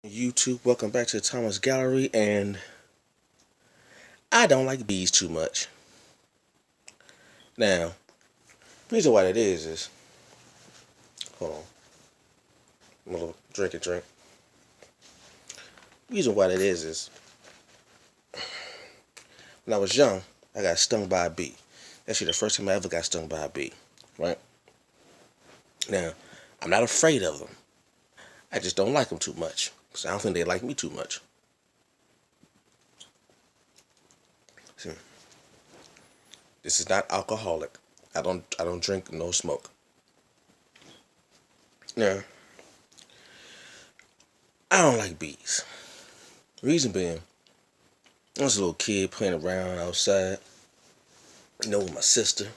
YouTube, welcome back to the Thomas Gallery, and I don't like bees too much. Now, the reason why that is, hold on, I'm gonna drink a drink. The reason why that is when I was young, I got stung by a bee. Actually, the first time I ever got stung by a bee, right? Now, I'm not afraid of them. I just don't like them too much, because I don't think they like me too much. See, this is not alcoholic. I don't drink no smoke. Now, I don't like bees. Reason being, I was a little kid playing around outside, with my sister.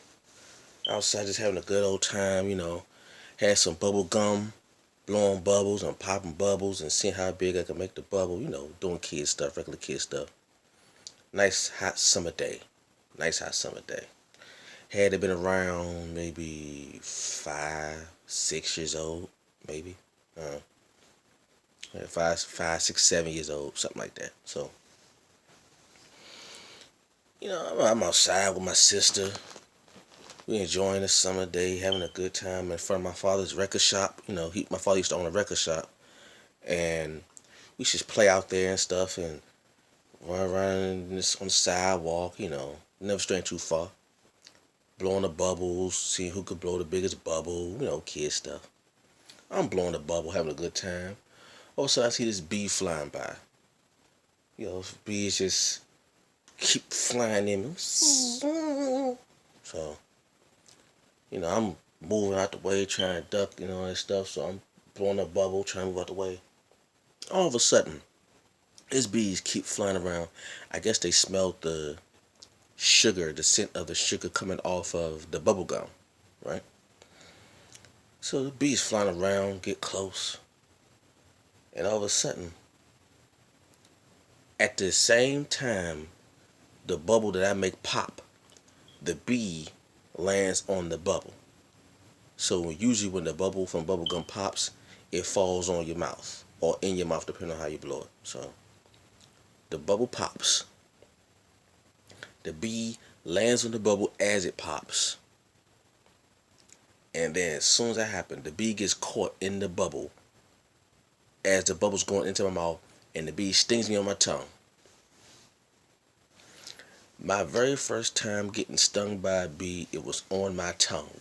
Outside just having a good old time, Had some bubble gum, blowing bubbles and popping bubbles and seeing how big I could make the bubble, doing kid stuff, regular kid stuff. Nice hot summer day. Nice hot summer day. Had it been around maybe 5, 6 years old, maybe. Uh, 5, 5, 6, 7 years old, something like that. So, I'm outside with my sister. We enjoying the summer day, having a good time in front of my father's record shop. My father used to own a record shop, and we just play out there and stuff, and run around on the sidewalk. Never straying too far. Blowing the bubbles, seeing who could blow the biggest bubble. Kid stuff. I'm blowing the bubble, having a good time. All of a sudden, I see this bee flying by. Bees just keep flying in. So, I'm moving out the way, trying to duck, and stuff. So I'm blowing a bubble, trying to move out the way. All of a sudden, these bees keep flying around. I guess they smelled the sugar, the scent of the sugar coming off of the bubble gum, right? So the bees flying around, get close, and all of a sudden, at the same time, the bubble that I make pop, the bee lands on the bubble. So usually when the bubble from bubble gum pops, it falls on your mouth or in your mouth depending on how you blow it. So the bubble pops. The bee lands on the bubble as it pops. And then as soon as that happens, the bee gets caught in the bubble as the bubble's going into my mouth, and the bee stings me on my tongue. My very first time getting stung by a bee, it was on my tongue.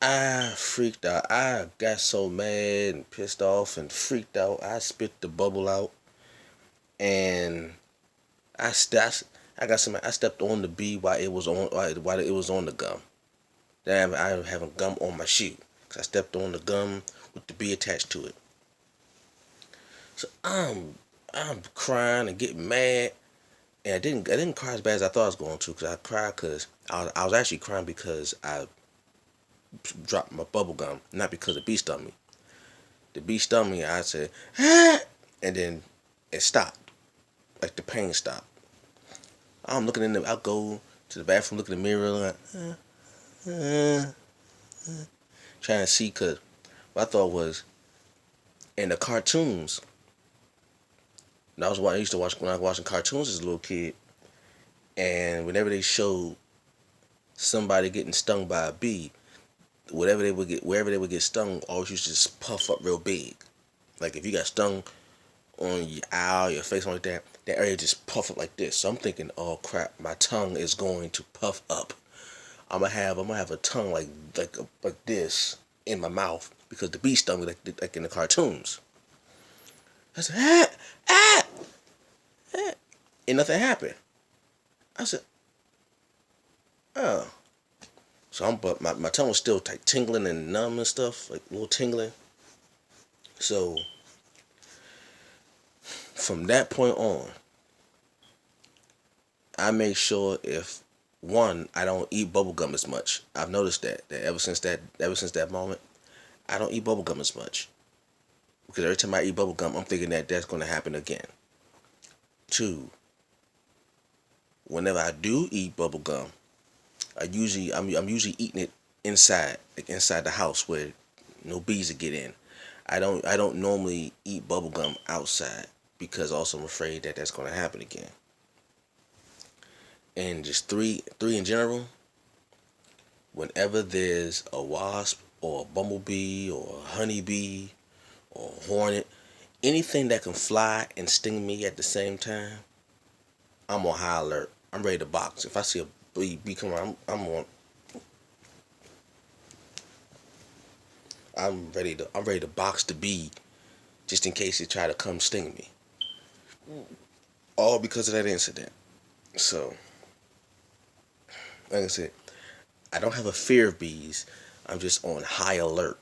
I freaked out. I got so mad and pissed off and freaked out. I spit the bubble out, and I got some. I stepped on the bee while it was on the gum. Then I was having gum on my shoe, cause I stepped on the gum with the bee attached to it. So I'm crying and getting mad, and I didn't cry as bad as I thought I was going to, cause I cried cause I was actually crying because I dropped my bubble gum, not because the bee stung me. The bee stung me. I said, ah! And then it stopped, like the pain stopped. I'm looking in the. I go to the bathroom, look in the mirror, like, trying to see, cause what I thought was in the cartoons. That was what I used to watch when I was watching cartoons as a little kid, and whenever they showed somebody getting stung by a bee, wherever they would get stung, always used to just puff up real big. Like if you got stung on your eye, your face, something like that, that area just puff up like this. So I'm thinking, oh crap, my tongue is going to puff up. I'm gonna have a tongue like this in my mouth because the bee stung me like in the cartoons. I said, ah, ah, and nothing happened. I said, oh. But my tongue was still like tingling and numb and stuff, like a little tingling. So from that point on, I make sure if one, I don't eat bubblegum as much. I've noticed that ever since that moment, I don't eat bubblegum as much. Because every time I eat bubblegum, I'm thinking that that's gonna happen again. Two, whenever I do eat bubblegum, I'm usually eating it inside, like inside the house where no bees will get in. I don't normally eat bubble gum outside because also I'm afraid that that's going to happen again. And just three in general, whenever there's a wasp or a bumblebee or a honeybee or a hornet, anything that can fly and sting me at the same time, I'm on high alert. I'm ready to box. If I see a bee come around, I'm ready to box the bee just in case it try to come sting me. All because of that incident. So, like I said, I don't have a fear of bees. I'm just on high alert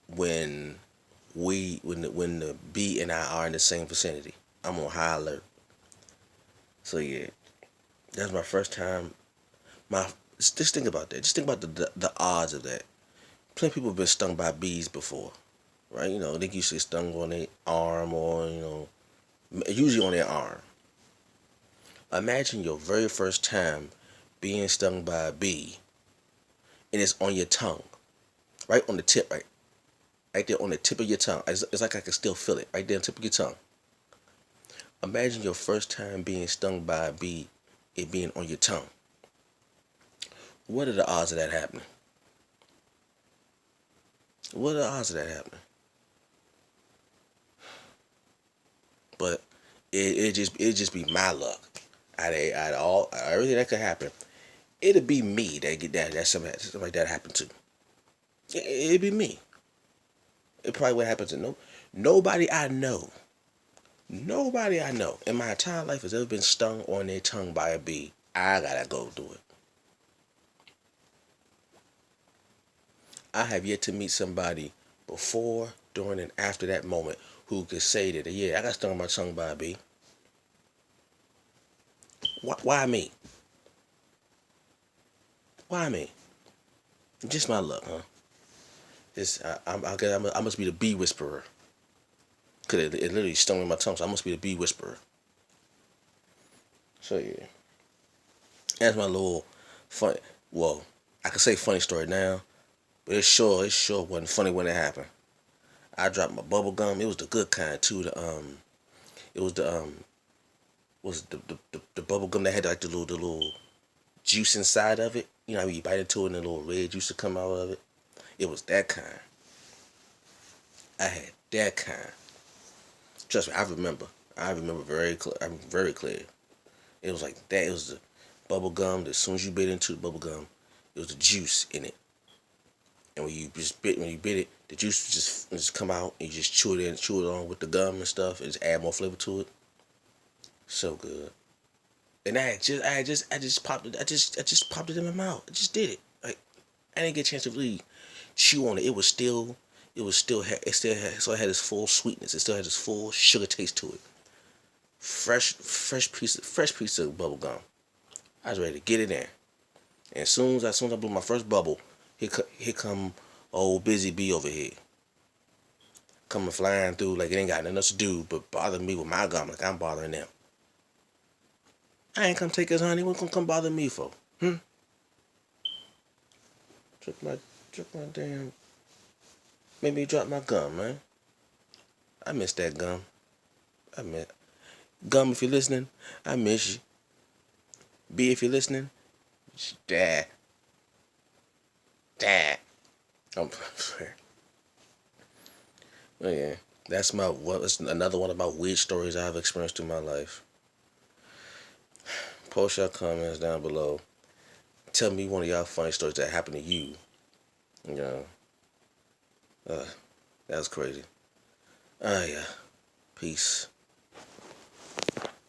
when when the bee and I are in the same vicinity. I'm on high alert. So yeah, that's my first time. My just think about that. Just think about the odds of that. Plenty of people have been stung by bees before, right? They usually stung on their arm or usually on their arm. Imagine your very first time being stung by a bee and it's on your tongue, right on the tip, right there on the tip of your tongue. It's like I can still feel it right there on the tip of your tongue. Imagine your first time being stung by a bee, it being on your tongue. What are the odds of that happening? What are the odds of that happening? But it just be my luck. Out of all everything that could happen, it'd be me that get that something like that happen to. It'd be me. It probably would happen to nobody I know. Nobody I know in my entire life has ever been stung on their tongue by a bee. I gotta go through it. I have yet to meet somebody before, during, and after that moment who could say that, yeah, I got stung on my tongue by a bee. Why me? Why me? Just my luck, huh? I must be the bee whisperer. Cause it literally stung in my tongue, so I must be the bee whisperer. So yeah, that's my little fun. Well, I could say funny story now, but it sure wasn't funny when it happened. I dropped my bubble gum. It was the good kind too. It was the bubble gum that had like the little juice inside of it. How you bite into it and the little red juice to come out of it. It was that kind. I had that kind. Trust me, I remember. I remember very clear. I'm very clear. It was like that. It was the bubble gum. As soon as you bit into the bubble gum, it was the juice in it. And when you bit it, the juice would just come out. And you just chew it on with the gum and stuff, and just add more flavor to it. So good. And I just popped it. I just popped it in my mouth. I just did it. Like I didn't get a chance to really chew on it. So it had its full sweetness. It still had its full sugar taste to it. Fresh piece of bubble gum. I was ready to get it in. And as soon as I blew my first bubble, here come old busy bee over here. Coming flying through like it ain't got nothing else to do but bother me with my gum like I'm bothering them. I ain't come take his honey. What gonna come bother me for? Hmm? Took my damn. Made me drop my gum, man. I miss that gum. I miss gum. If you're listening, I miss you. B, if you're listening, dad, dad. I'm oh yeah, that's another one of my weird stories I've experienced in my life. Post your comments down below. Tell me one of y'all funny stories that happened to you. You know, uh, that was crazy. Yeah. Peace.